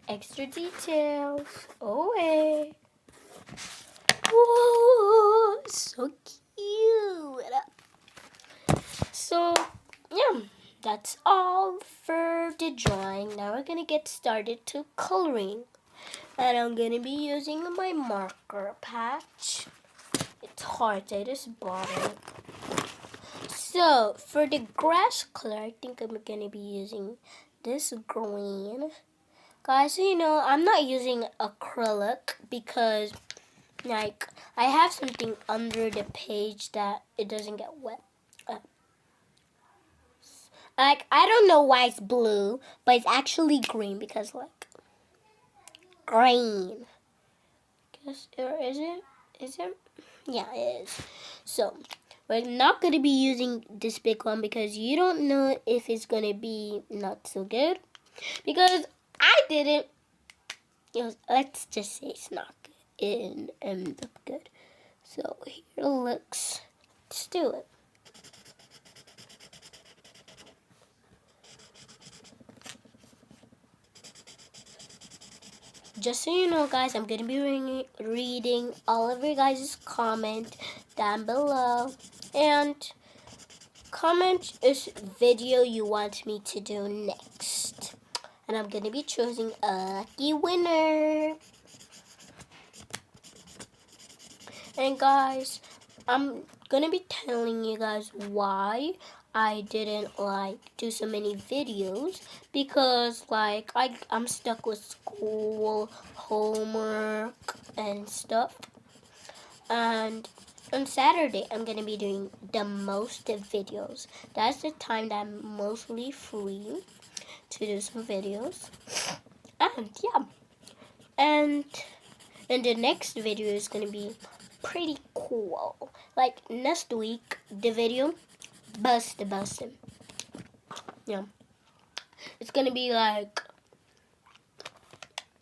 extra details. Oh, hey. Whoa, so cute. So, yeah, that's all for the drawing. Now we're gonna get started to coloring. And I'm gonna be using my marker patch. It's hard, I just bought it. So, for the grass color, I think I'm gonna be using this green. Guys, I'm not using acrylic because, like, I have something under the page that it doesn't get wet. Like, I don't know why it's blue, but it's actually green because, like, green. Guess, or is it? Is it? Yeah, it is. So, we're not going to be using this big one because you don't know if it's going to be not so good. Because I didn't. Let's just say it's not good. It didn't end up good. So, here it looks. Let's do it. Just so you know, guys, I'm going to be reading all of your guys' comment down below. And comment this video you want me to do next. And I'm going to be choosing a lucky winner. And guys, I'm going to be telling you guys why I didn't do so many videos, because I'm stuck with school, homework and stuff. And on Saturday I'm gonna be doing the most videos. That's the time that I'm mostly free to do some videos. And yeah. And the next video is gonna be pretty cool. Like next week the video bustin'. Yeah. It's gonna be like,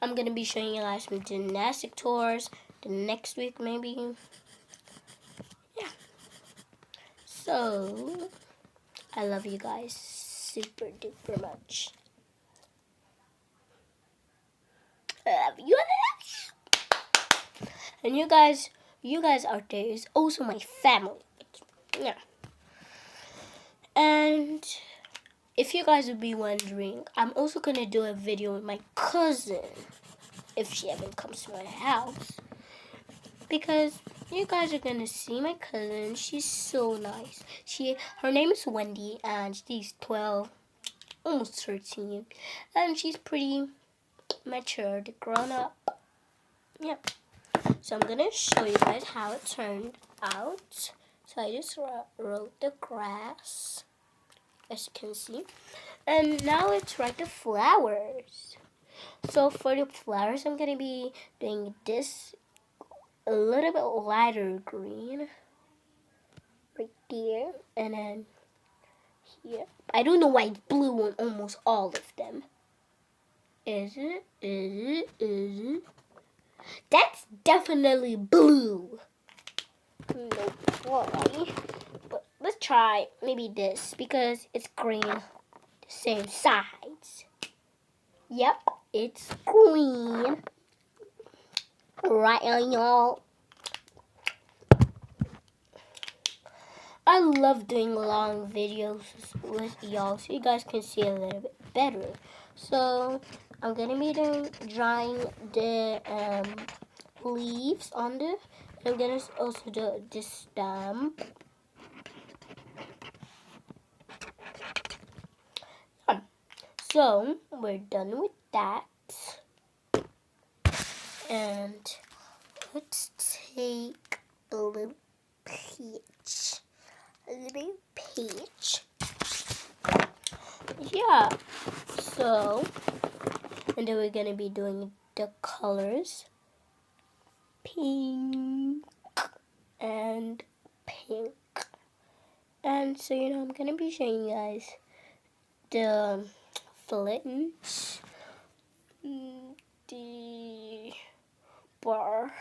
I'm gonna be showing you guys some gymnastic tours the next week maybe. Yeah. So I love you guys super duper much. I love you. And you guys out there is also my family. Yeah. And if you guys would be wondering, I'm also gonna do a video with my cousin if she ever comes to my house, because you guys are gonna see my cousin. She's so nice. Her name is Wendy, and she's 12, almost 13, and she's pretty matured, grown up. Yep. So I'm gonna show you guys how it turned out. So I just wrote the grass, as you can see. And now let's write the flowers. So for the flowers, I'm going to be doing this a little bit lighter green. Right there. And then here. I don't know why it's blue on almost all of them. Is it? That's definitely blue. No, why? But let's try maybe this because it's green. The same sides. Yep, it's green. Right on, y'all. I love doing long videos with y'all so you guys can see a little bit better. So I'm gonna be drawing the leaves on the. I'm gonna also do this stamp. So we're done with that. And let's take a little peach. Yeah. So, and then we're going to be doing the colors. Pink and pink. And so, I'm going to be showing you guys the flint, the bar.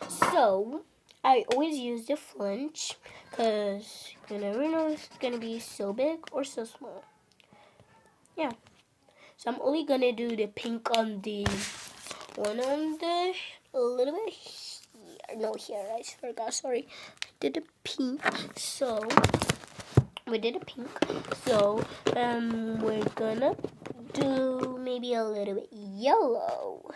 So I always use the flinch because you never know if it's gonna be so big or so small. Yeah. So I'm only gonna do the pink on the one on the a little bit here. No, here. I forgot. Sorry. I did the pink. So we did a pink. So we're gonna do maybe a little bit yellow.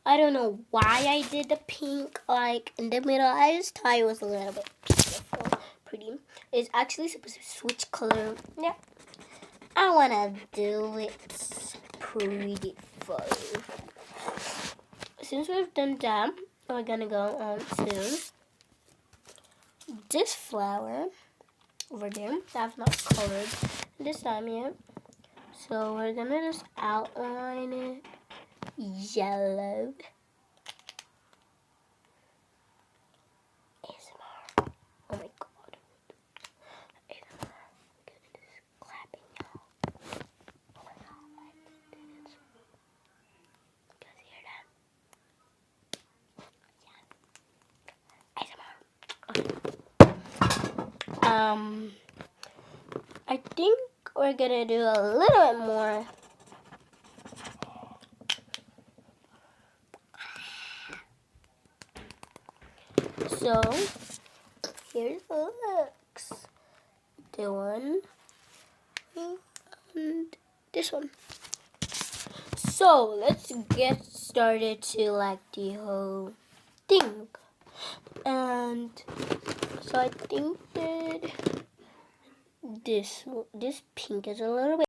I don't know why I did the pink like in the middle. I just thought it was a little bit beautiful, pretty. It's actually supposed to switch color. Yeah, I wanna do it pretty fun. Since we've done that, we're gonna go on to this flower over there. That's not colored this time yet. So we're gonna just outline it yellow. ASMR. Oh my god. ASMR. Goodness, clapping y'all. Oh my god, I did it. You guys hear that? Yeah. ASMR. Okay. I think we're gonna do a little bit more. So here's the looks. The one and this one. So let's get started to like the whole thing. And so I think that this pink is a little bit